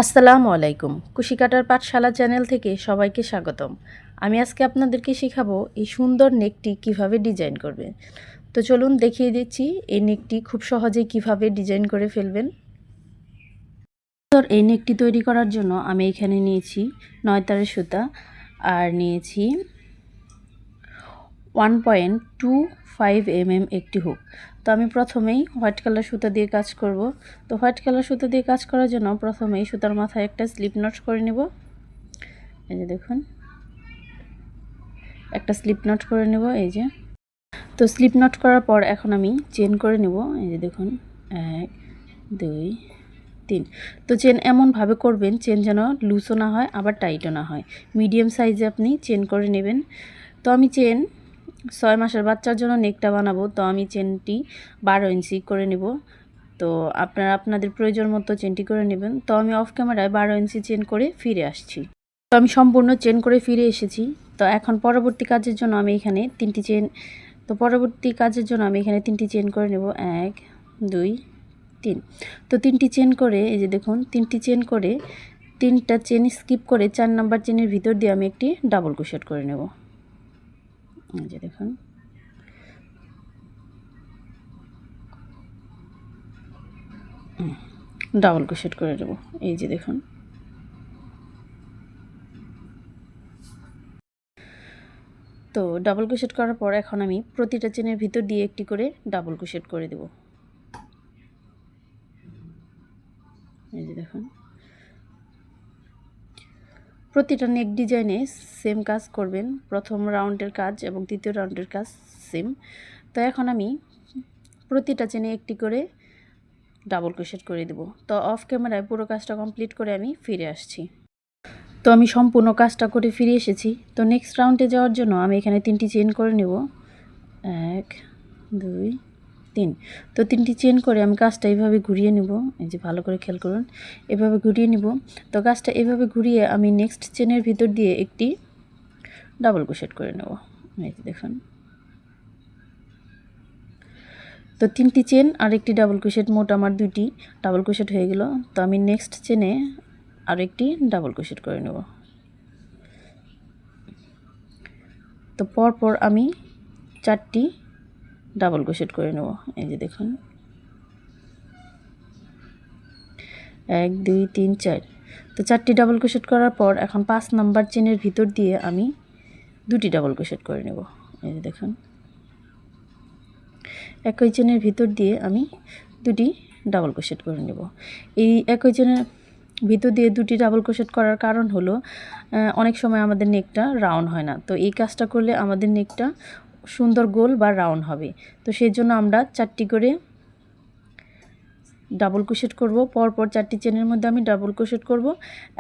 আসসালামু আলাইকুম। কুশিকাটার পাঠশালা চ্যানেল থেকে সবাইকে স্বাগতম। আমি আজকে আপনাদেরকে শেখাবো এই সুন্দর নেকটি কিভাবে ডিজাইন করবেন। তো চলুন দেখিয়ে দিচ্ছি এই নেকটি খুব সহজেই কিভাবে ডিজাইন করে ফেলবেন। এই নেকটি তৈরি করার জন্য আমি এখানে নিয়েছি 9 তারের সুতা আর নিয়েছি 1.25 mm একটি হুক। তো আমি প্রথমেই হোয়াইট কালার সুতা দিয়ে কাজ করব। তো হোয়াইট কালার সুতা দিয়ে কাজ করার জন্য প্রথমেই সুতার মাথায় একটা স্লিপ নট করে নেব। এই যে দেখুন, একটা স্লিপ নট করে নেব। এই যে, তো স্লিপ নট করার পর এখন আমি চেন করে নেব। এই যে দেখুন, 1 2 3। তো চেন এমনভাবে করবেন চেন যেন লুজও না হয় আবার টাইটও না হয়, মিডিয়াম সাইজে আপনি চেন করে নেবেন। তো আমি চেন 6 মাসের বাচ্চার জন্য নেকটা বানাবো, তো আমি চেনটি 12 ইঞ্চি করে নেব। তো আপনারা আপনাদের প্রয়োজন মতো চেনটি করে নেবেন। তো আমি অফ ক্যামেরায় 12 ইঞ্চি চেন করে ফিরে আসছি। তো আমি সম্পূর্ণ চেন করে ফিরে এসেছি। তো এখন পরবর্তী কাজের জন্য আমি এখানে 3টি চেন করে নেব। 1 2 3। তো 3টি চেন করে, এই যে দেখুন, 3টি চেন করে 3টা চেন স্কিপ করে 4 নাম্বার চেনের ভিতর দিয়ে আমি একটি ডাবল ক্রোশেট করে নেব। এই যে দেখুন, ডাবল ক্রোশেট করে নেব। এই যে দেখুন, তো ডাবল ক্রোশেট করার পর এখন আমি প্রতিটা চেনের ভিতর দিয়ে একটি করে ডাবল ক্রোশেট করে দেব। এই যে দেখুন, প্রতিটা নেক ডিজাইনে সেম কাজ করবেন। প্রথম রাউন্ডের কাজ এবং তৃতীয় রাউন্ডের কাজ সেম। তো এখন আমি প্রতিটা চেনে একটি করে ডাবল ক্রোশেট করে দেব। তো অফ ক্যামেরায় পুরো কাজটা কমপ্লিট করে আমি ফিরে আসছি। তো আমি সম্পূর্ণ কাজটা করে ফিরে এসেছি। তো নেক্সট রাউন্ডে যাওয়ার জন্য আমি এখানে 3টি চেন করে নেব। 1 2 3। তো 3টি চেন করে আমি কাজটা এইভাবে ঘুরিয়ে নেব। এই যে ভালো করে খেয়াল করুন, এভাবে ঘুরিয়ে নেব। তো কাজটা এভাবে ঘুরিয়ে আমি নেক্সট চেনের ভিতর দিয়ে একটি ডাবল ক্রোশেট করে নেব। এই যে দেখুন, তো 3টি চেন আর একটি ডাবল ক্রোশেট, মোট আমার 2টি ডাবল ক্রোশেট হয়ে গেল। তো আমি নেক্সট চেনে আর একটি ডাবল ক্রোশেট করে নেব। তো পরপর আমি 4টি ডাবল ক্রোশেট করে নেব। এই যে দেখুন, 1 2 3 4। তো 4টি ডাবল ক্রোশেট করার পর এখন 5 নাম্বার চেনের ভিতর দিয়ে আমি 2টি ডাবল ক্রোশেট করে নেব। এই যে দেখুন, একই চেনের ভিতর দিয়ে আমি 2টি ডাবল ক্রোশেট করে নেব। এই একই চেনের ভিতর দিয়ে 2টি ডাবল ক্রোশেট করার কারণ হলো অনেক সময় আমাদের নেকটা রাউন্ড হয় না। তো এই কাজটা করলে আমাদের নেকটা সুন্দর গোল বা রাউন্ড হবে। তো সেই জন্য আমরা 4টি করে ডাবল ক্রোশেট করব। পরপর 4টি চেনের মধ্যে আমি ডাবল ক্রোশেট করব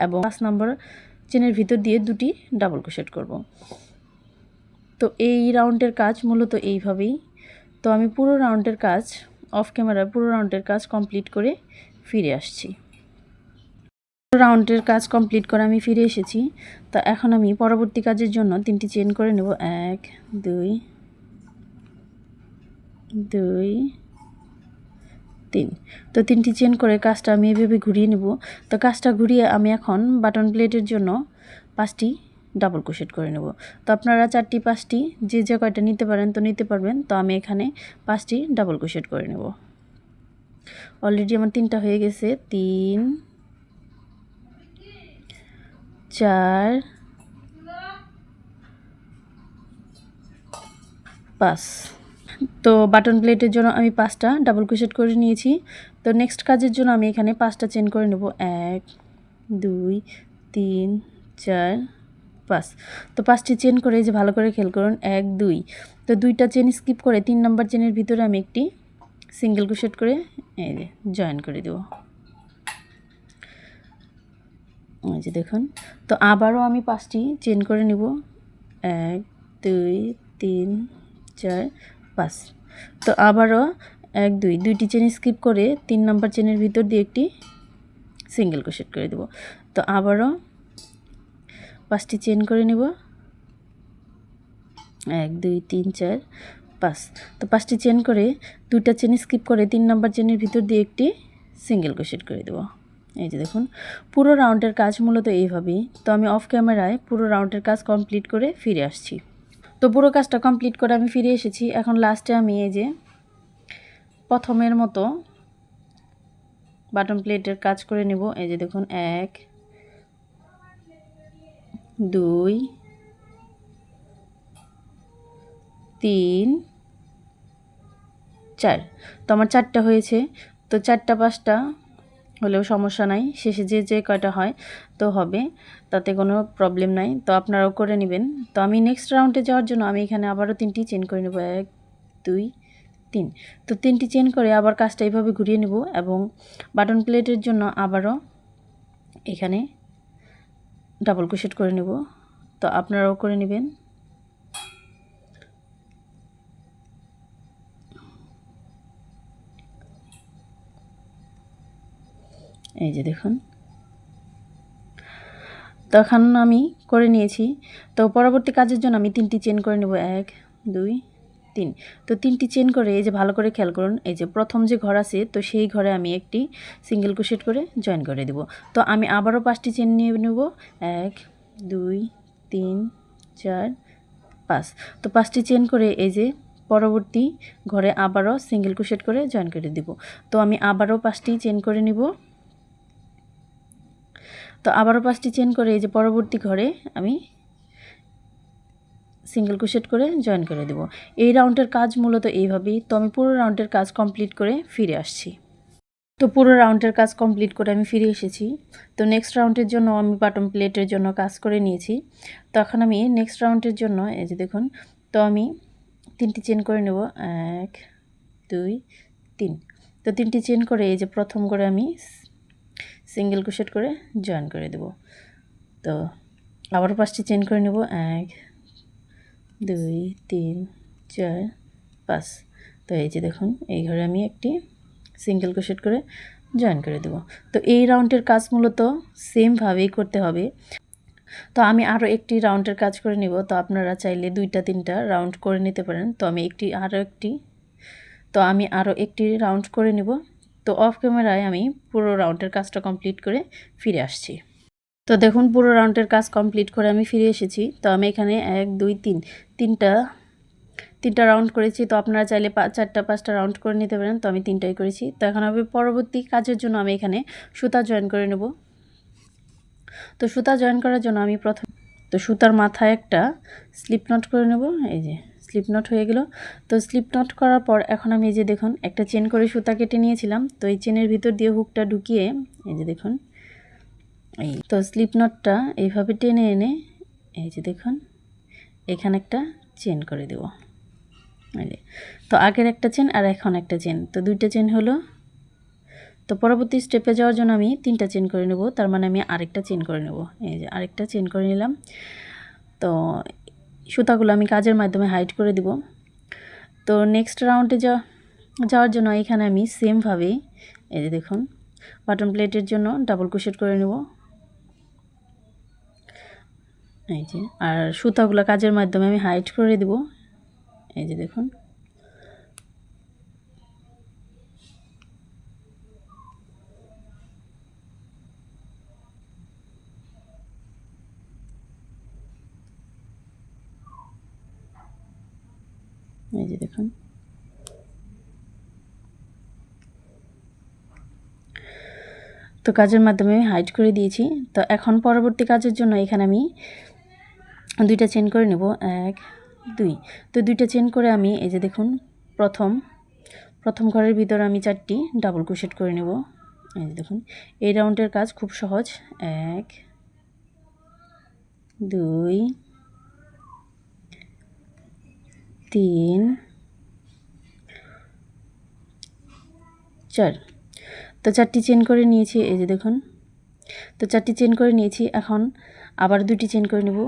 এবং 5 নম্বর চেনের ভিতর দিয়ে 2টি ডাবল ক্রোশেট করব। তো এই রাউন্ডের কাজ মূলত এইভাবেই। তো আমি পুরো রাউন্ডের কাজ অফ ক্যামেরায় পুরো রাউন্ডের কাজ কমপ্লিট করে ফিরে আসছি। রাউন্ডের কাজ কমপ্লিট করে আমি ফিরে এসেছি। তো এখন আমি পরবর্তী কাজের জন্য 3টি চেন করে নেব। 1 2 2 3। তো 3টি চেন করে কাজটা আমি এভাবে ঘুরিয়ে নেব। তো কাজটা ঘুরিয়ে আমি এখন বাটন প্লেটের জন্য 5টি ডাবল ক্রোশেট করে নেব। তো আপনারা 4টি 5টি যে কয়টা নিতে পারেন তো নিতে পারবেন। তো আমি এখানে 5টি ডাবল ক্রোশেট করে নেব। অলরেডি আমার 3টা হয়ে গেছে। 3 4 5। তো বাটন প্লেটের জন্য আমি 5টা ডাবল ক্রোশেট করে নিয়েছি। তো নেক্সট কাজের জন্য আমি এখানে 5টা চেন করে নেব। 1 2 3 4 5। তো 5টি চেন করে, যে ভালো করে খেয়াল করুন, 1 2। তো 2টা চেন স্কিপ করে 3 নাম্বার চেনের ভিতরে আমি একটি সিঙ্গেল ক্রোশেট করে এই যে জয়েন করে দেব। এই যে দেখুন, তো আবারও আমি 5টি চেন করে নেব। 1 2 3 4 5। তো আবারও 1 2, 2টি চেন স্কিপ করে 3 নাম্বার চেনের ভিতর দিয়ে একটি সিঙ্গেল ক্রোশেট করে দেব। তো আবারও 5টি চেন করে নেব। 1 2 3 4 5। তো 5টি চেন করে 2টা চেন স্কিপ করে 3 নাম্বার চেনের ভিতর দিয়ে একটি সিঙ্গেল ক্রোশেট করে দেব। এই যে দেখুন পুরো রাউন্ডের কাজ মূলত এইভাবেই। তো আমি অফ ক্যামেরায় পুরো রাউন্ডের কাজ কমপ্লিট করে ফিরে আসছি। তো পুরো কাজটা কমপ্লিট করে আমি ফিরে এসেছি। এখন লাস্টে আমি এই যে প্রথমের মতো বাটন প্লেটের কাজ করে নেব। এই যে দেখুন 1 2 3 4। তো আমার 4টা হয়েছে। তো 4টা 5টা হলেও সমস্যা নাই, শেষে যে কয়টা হয় তো হবে, তাতে কোনো প্রবলেম নাই। তো আপনারাও করে নেবেন। তো আমি নেক্সট রাউন্ডে যাওয়ার জন্য আমি এখানে আবারও 3টি চেন করে নেব। 1 2 3। তো 3টি চেন করে আবার কাজটা এইভাবে ঘুরিয়ে নেব এবং বাটন প্লেটের জন্য আবারও এখানে ডাবল ক্রোশেট করে নেব। তো আপনারাও করে নেবেন। এই যে দেখুন, তখন আমি করে নিয়েছি। তো পরবর্তী কাজের জন্য আমি 3টি চেন করে নেব। 1 2 3। তো 3টি চেন করে এই যে ভালো করে খেয়াল করুন, এই যে প্রথম যে ঘর আছে তো সেই ঘরে আমি একটি সিঙ্গেল ক্রোশেট করে জয়েন করে দেব। তো আমি আবারও 5টি চেন নিয়ে নেব। 1 2 3 4 5। তো 5টি চেন করে এই যে পরবর্তী ঘরে আবারও সিঙ্গেল ক্রোশেট করে জয়েন করে দেব। তো আমি আবারও 5টি চেন করে নিব। তো আবারও 5টি চেন করে এই যে পরবর্তী ঘরে আমি সিঙ্গেল ক্রোশেট করে জয়েন করে দেব। এই রাউন্ডের কাজ মূলত এইভাবেই। তো আমি পুরো রাউন্ডের কাজ কমপ্লিট করে ফিরে আসছি। তো পুরো রাউন্ডের কাজ কমপ্লিট করে আমি ফিরে এসেছি। তো নেক্সট রাউন্ডের জন্য আমি বাটন প্লেটের জন্য কাজ করে নিয়েছি। তো এখন আমি নেক্সট রাউন্ডের জন্য এই যে দেখুন, তো আমি 3টি চেন করে নেব। 1 2 3। তো 3টি চেন করে এই যে প্রথম করে আমি সিঙ্গেল ক্রোশেট করে জয়েন করে দেব। তো আবারও 5টি চেন করে নেব। 1 2 3 4 5। তো এই যে দেখুন এই ঘরে আমি একটি সিঙ্গেল ক্রোশেট করে জয়েন করে দেব। তো এই রাউন্ডের কাজ মূলত সেমভাবেই করতে হবে। তো আমি আরও একটি রাউন্ডের কাজ করে নিব। তো আপনারা চাইলে 2টা 3টা রাউন্ড করে নিতে পারেন। তো আমি আরও একটি রাউন্ড করে নিব। তো অফ ক্যামেরায় আমি পুরো রাউন্ডের কাজটা কমপ্লিট করে ফিরে আসছি। তো দেখুন পুরো রাউন্ডের কাজ কমপ্লিট করে আমি ফিরে এসেছি। তো আমি এখানে 1 2 3 তিনটা রাউন্ড করেছি। তো আপনারা চাইলে 4টা 5টা রাউন্ড করে নিতে পারেন। তো আমি 3টাই করেছি। তো এখন আমি পরবর্তী কাজের জন্য আমি এখানে সুতা জয়েন করে নেব। তো সুতা জয়েন করার জন্য আমি তো সুতার মাথায় একটা স্লিপ নট করে নেব। এই যে স্লিপ নট হয়ে গেল। তো স্লিপ নট করার পর এখন আমি এই যে দেখুন একটা চেন করে সুতা কেটে নিয়েছিলাম। তো এই চেনের ভিতর দিয়ে হুকটা ঢুকিয়ে এই যে দেখুন এই তো স্লিপ নটটা এইভাবে টেনে এনে এই যে দেখুন এখানে একটা চেন করে দেব। তো আগের একটা চেন আর এখন একটা চেন, তো 2টা চেন হলো। তো পরবর্তী স্টেপে যাওয়ার জন্য আমি 3টা চেন করে নেব। তার মানে আমি আরেকটা চেন করে নেব। এই যে আরেকটা চেন করে নিলাম। তো সুতাগুলো আমি কাজের মাধ্যমে হাইড করে দিব। তো নেক্সট রাউন্ডে যাওয়ার জন্য এখানে আমি সেমভাবে এই যে দেখুন বাটন প্লেটের জন্য ডাবল ক্রোশেট করে নেব। এই যে আর সুতাগুলো কাজের মাধ্যমে আমি হাইড করে দিব। এই যে দেখুন এই যে দেখুন তো কাজের মাধ্যমে আমি হাইড করে দিয়েছি। তো এখন পরবর্তী কাজের জন্য এখানে আমি 2টা চেন করে নেব। 1 2। তো 2টা চেন করে আমি এই যে দেখুন প্রথম ঘরের ভিতরে আমি 4টি ডাবল ক্রোশেট করে নেব। এই যে দেখুন এই রাউন্ডের কাজ খুব সহজ। 1 2 3 4। তো 4টি চেন করে নিয়েছি। এই যে দেখুন তো 4টি চেন করে নিয়েছি। এখন আবার 2টি চেন করে নেব।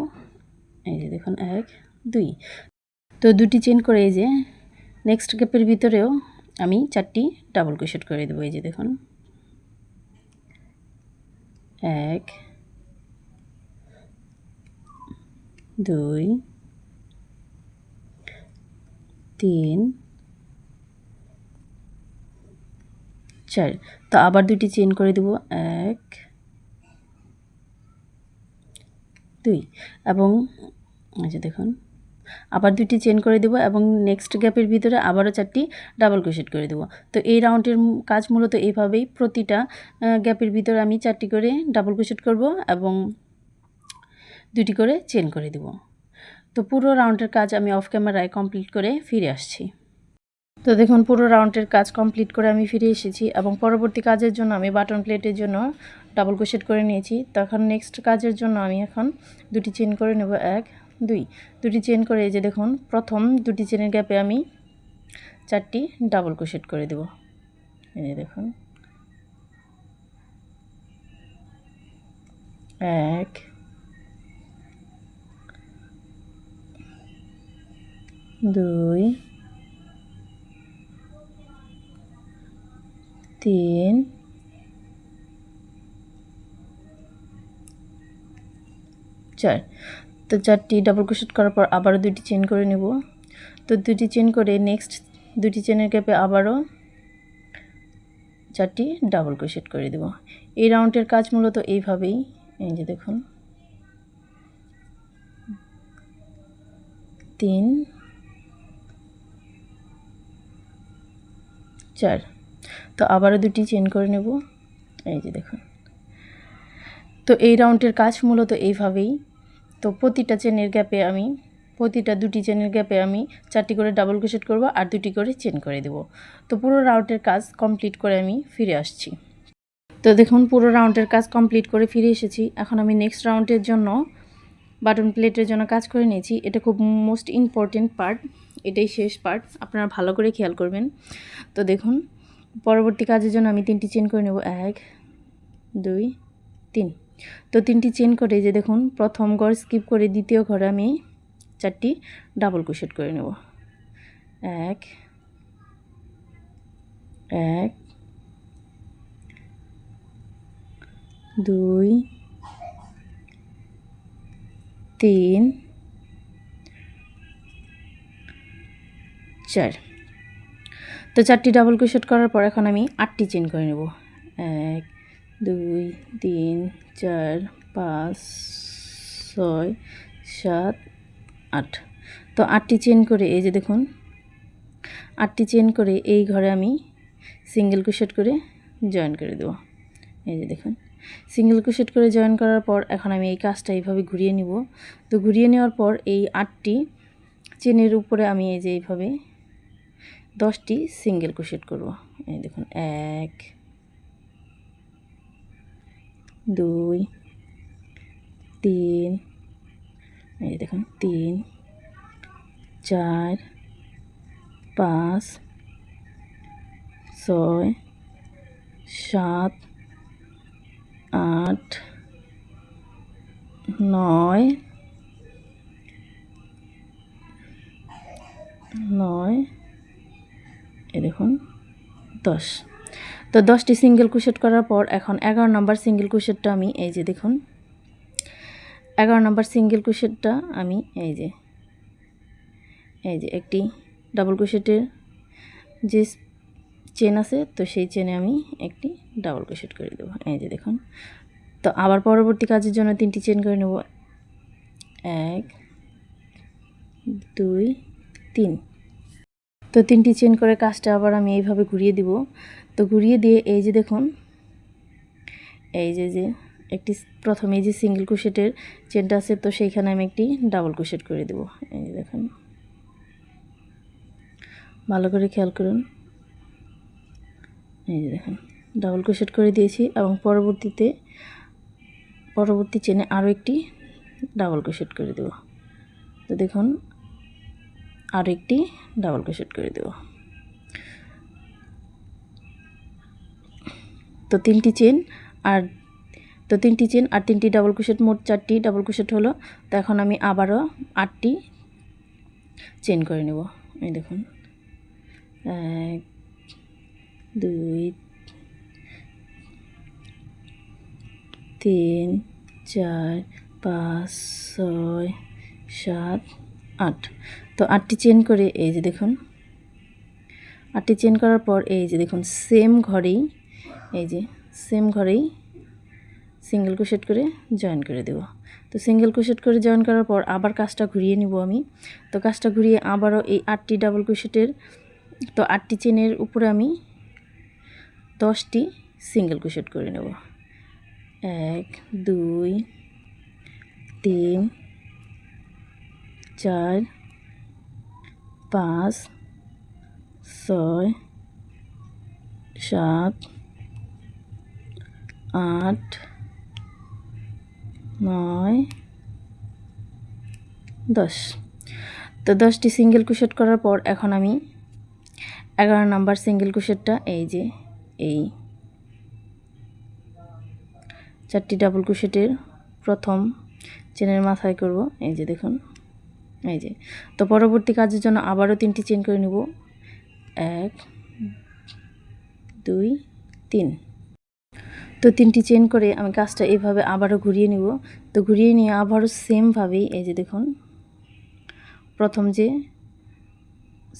এই যে দেখুন 1 2। তো 2টি চেন করে এই যে নেক্সট গ্যাপের ভিতরেও আমি 4টি ডাবল ক্রোশেট করে দেবো। এই যে দেখুন 1 2 3 4। তো আবার দুটি চেন করে দেব, 1 2 এবং এই যে দেখুন আবার দুটি চেন করে দেব এবং নেক্সট গ্যাপের ভিতরে আবারও 4টি ডাবল ক্রোশেট করে দেব। তো এই রাউন্ডের কাজ মূলত এইভাবেই, প্রতিটা গ্যাপের ভিতরে আমি 4টি করে ডাবল ক্রোশেট করব এবং 2টি করে চেন করে দেব। তো পুরো রাউন্ডের কাজ আমি অফ ক্যামেরায় কমপ্লিট করে ফিরে আসছি। তো দেখুন পুরো রাউন্ডের কাজ কমপ্লিট করে আমি ফিরে এসেছি এবং পরবর্তী কাজের জন্য আমি বাটন প্লেটের জন্য ডাবল ক্রোশেট করে নিয়েছি। তখন নেক্সট কাজের জন্য আমি এখন দুটি চেন করে নেব, 1 2। দুটি চেন করে এই যে দেখুন প্রথম দুটি চেনের গ্যাপে আমি 4টি ডাবল ক্রোশেট করে দেব। এই যে দেখুন 1 2 3 4। তো 4টি ডাবল ক্রোশেট করার পর আবারও দুটি চেন করে নেব। তো দুটি চেন করে নেক্সট দুটি চেনের গ্যাপে আবারও 4টি ডাবল ক্রোশেট করে দেব। এই রাউন্ডের কাজ মূলত এইভাবেই, এই যে দেখুন 3 4। তো আবারও দুটি চেন করে নেব, এই যে দেখুন। তো এই রাউন্ডের কাজ মূলত এইভাবেই। তো প্রতিটা দুটি চেনের গ্যাপে আমি 4টি করে ডাবল ক্রোশেট করব আর 2টি করে চেন করে দেব। তো পুরো রাউন্ডের কাজ কমপ্লিট করে আমি ফিরে আসছি। তো দেখুন পুরো রাউন্ডের কাজ কমপ্লিট করে ফিরে এসেছি। এখন আমি নেক্সট রাউন্ডের জন্য বাটন প্লেটের জন্য কাজ করে নিয়েছি। এটা খুব মোস্ট ইম্পর্টেন্ট পার্ট, এটাই শেষ পার্ট, আপনারা ভালো করে খেয়াল করবেন। তো দেখুন পরবর্তী কাজের জন্য আমি 3টি চেন করে নেব, 1 2 3। তো 3টি চেন করে যে দেখুন প্রথম ঘর স্কিপ করে দ্বিতীয় ঘরে আমি 4টি ডাবল ক্রোশেট করে নেব, 1 1 2 3 4। তো 4টি ডাবল ক্রোশেট করার পর এখন আমি 8টি চেন করে নেব, 1 2 3 4 5 6 7 8। তো 8টি চেন করে এই যে দেখুন 8টি চেন করে এই ঘরে আমি সিঙ্গেল ক্রোশেট করে জয়েন করে দেব। এই যে দেখুন সিঙ্গেল ক্রোশেট করে জয়েন করার পর এখন আমি এই কাজটা এইভাবে ঘুরিয়ে নিব। তো ঘুরিয়ে নেওয়ার পর এই 8টি চেনের উপরে আমি এই যে এইভাবে 10টি সিঙ্গেল ক্রোশেট করব। এই দেখুন 1 2 3, এই দেখুন 3 4 5 6 7 8 9 এই দেখুন 10। তো 10টি সিঙ্গেল ক্রোশেট করার পর এখন 11 নম্বর সিঙ্গেল ক্রোশেটটা আমি এই যে দেখুন 11 নম্বর সিঙ্গেল ক্রোশেটটা আমি এই যে একটি ডাবল ক্রোশেটের যে চেন আছে তো সেই চেনে আমি একটি ডাবল ক্রোশেট করে দেবো। এই যে দেখুন। তো আবার পরবর্তী কাজের জন্য 3টি চেন করে নেব, 1 2 3। তো 3টি চেন করে কাজটা আবার আমি এইভাবে ঘুরিয়ে দিব। তো ঘুরিয়ে দিয়ে এই যে দেখুন এই যে একটি প্রথমে এই যে সিঙ্গেল ক্রোশেটের চেনটা আছে তো সেইখানে আমি একটি ডাবল ক্রোশেট করে দেব। এই যে দেখুন ভালো করে খেয়াল করুন, এই যে দেখুন ডাবল ক্রোশেট করে দিয়েছি এবং পরবর্তী চেনে আরও একটি ডাবল ক্রোশেট করে দেব। তো দেখুন আরও একটি ডাবল ক্রোশেট করে দেব। তো 3টি চেন আর 3টি ডাবল ক্রোশেট, মোট 4টি ডাবল ক্রোশেট হলো। তো এখন আমি আবারও 8টি চেন করে নেব। এই দেখুন 1 2 3 4 5 6 7 8। তো 8টি চেন করে এই যে দেখুন 8টি চেন করার পর এই যে দেখুন সেম ঘরেই এই যে সেম ঘরেই সিঙ্গেল ক্রোশেট করে জয়েন করে দেব। তো সিঙ্গেল ক্রোশেট করে জয়েন করার পর আবার কাজটা ঘুরিয়ে নিব আমি। তো কাজটা ঘুরিয়ে আবারও এই 8টি ডাবল ক্রোশেটের, তো 8টি চেনের উপরে আমি 10টি সিঙ্গেল ক্রোশেট করে নেব। 1 2 3 4 5 6 7 8 9 10। তো 10টি সিঙ্গেল ক্রোশেট করার পর এখন আমি 11 নাম্বার সিঙ্গেল ক্রোশেটটা এই যে এই 4টি ডাবল ক্রোশেটের প্রথম চেনের মাথায় করব। এই যে দেখুন, এই যে। তো পরবর্তী কাজের জন্য আবারও 3টি চেন করে নেব। 1 2 3। তো 3টি চেন করে আমি কাজটা এইভাবে আবারও ঘুরিয়ে নিব। তো ঘুরিয়ে নিয়ে আবারও সেমভাবেই এই যে দেখুন, প্রথম যে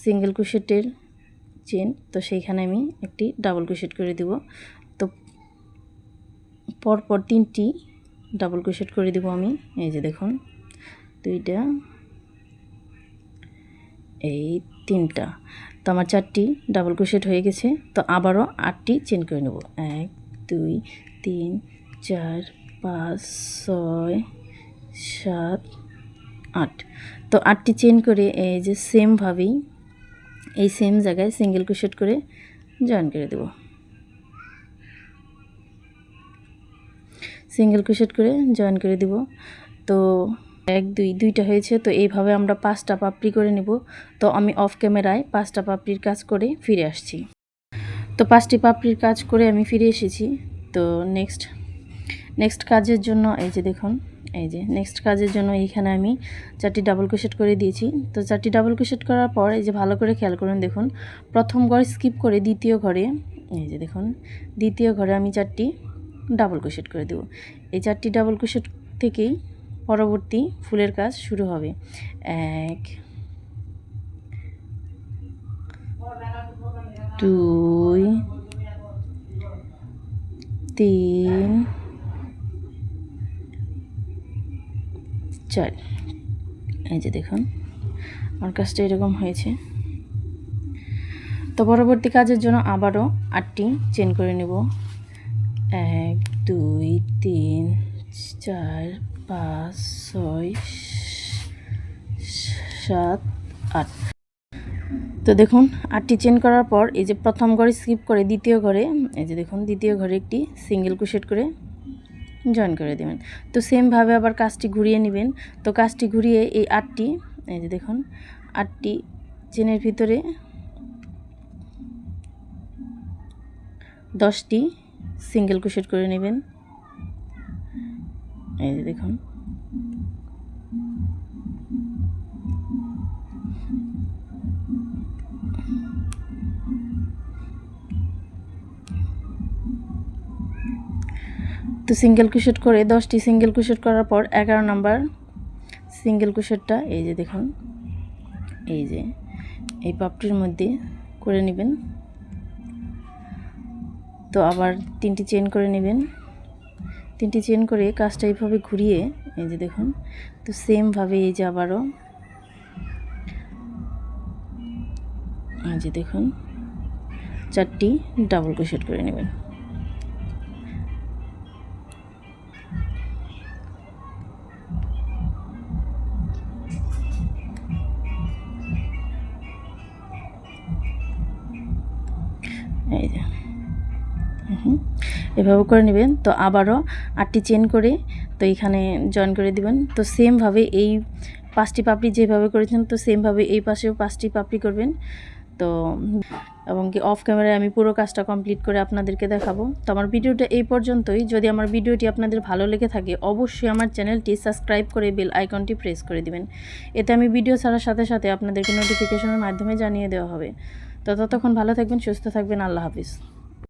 সিঙ্গেল ক্রোশেটের চেন, তো সেইখানে আমি একটি ডাবল ক্রোশেট করে দেব। তো পরপর 3টি ডাবল ক্রোশেট করে দেব আমি। এই যে দেখুন, 2টা, এই 3টা। তো আমার 4টি ডাবল ক্রোশেট হয়ে গেছে। তো আবারও 8টি চেন করে নেব। 1 2 3 4 5 6 7 8। তো 8টি চেন করে এই যে সেমভাবেই এই সেম জায়গায় সিঙ্গেল ক্রোশেট করে জয়েন করে দেব। সিঙ্গেল ক্রোশেট করে জয়েন করে দেব। তো 1 2 2টা হয়েছে। তো এইভাবে আমরা 5টা পাপড়ি করে নেব। তো আমি অফ ক্যামেরায় 5টা পাপড়ির কাজ করে ফিরে আসছি। তো 5টি পাপড়ির কাজ করে আমি ফিরে এসেছি। তো নেক্সট কাজের জন্য এই যে দেখুন, এই যে নেক্সট কাজের জন্য এইখানে আমি 4টি ডাবল ক্রোশেট করে দিয়েছি। তো 4টি ডাবল ক্রোশেট করার পর এই যে ভালো করে খেয়াল করুন, দেখুন প্রথম ঘর স্কিপ করে দ্বিতীয় ঘরে, এই যে দেখুন দ্বিতীয় ঘরে আমি 4টি ডাবল ক্রোশেট করে দেব। এই 4টি ডাবল ক্রোশেট থেকেই পরবর্তী ফুলের কাজ শুরু হবে। 1 2 3 4। এই যে দেখুন আমার কাজটা এরকম হয়েছে। তো পরবর্তী কাজের জন্য আবারও 8টি চেন করে নেব। 1 2 3 4 5 6 7 8। তো দেখুন 8টি চেন করার পর এই যে প্রথম ঘরে স্কিপ করে দ্বিতীয় ঘরে, এই যে দেখুন দ্বিতীয় ঘরে একটি সিঙ্গেল ক্রোশেট করে জয়েন করে দেবেন। তো সেমভাবে আবার কাজটি ঘুরিয়ে নেবেন। তো কাজটি ঘুরিয়ে এই 8টি, এই যে দেখুন 8টি চেনের ভিতরে 10টি সিঙ্গেল ক্রোশেট করে নেবেন। এই যে দেখুন, তো সিঙ্গেল ক্রোশেট করে 10টি সিঙ্গেল ক্রোশেট করার পর 11 নাম্বার সিঙ্গেল ক্রোশেটটা এই যে দেখুন, এই যে এই পাপড়ির মধ্যে করে নেবেন। তো আবার 3টি চেন করে নেবেন। 3টি চেন করে কাজটা এইভাবে ঘুরিয়ে এই যে দেখুন, তো সেমভাবে এই যে আবারও এই যে দেখুন 4টি ডাবল ক্রোশেট করে নেবেন। এই যে এভাবে করে নেবেন। তো আবারও 8টি চেন করে তো এখানে জয়েন করে দিবেন। তো সেমভাবে এই 5টি পাপড়ি যেভাবে করেছেন তো সেমভাবে এই পাশেও 5টি পাপড়ি করবেন। তো এবং কি অফ ক্যামেরায় আমি পুরো কাজটা কমপ্লিট করে আপনাদেরকে দেখাবো। তো আমার ভিডিওটা এই পর্যন্তই। যদি আমার ভিডিওটি আপনাদের ভালো লেগে থাকে অবশ্যই আমার চ্যানেলটি সাবস্ক্রাইব করে বেল আইকনটি প্রেস করে দিবেন। এতে আমি ভিডিও ছাড়ার সাথে সাথে আপনাদেরকে নোটিফিকেশনের মাধ্যমে জানিয়ে দেওয়া হবে। তো ততক্ষণ ভালো থাকবেন, সুস্থ থাকবেন। আল্লাহ হাফিজ।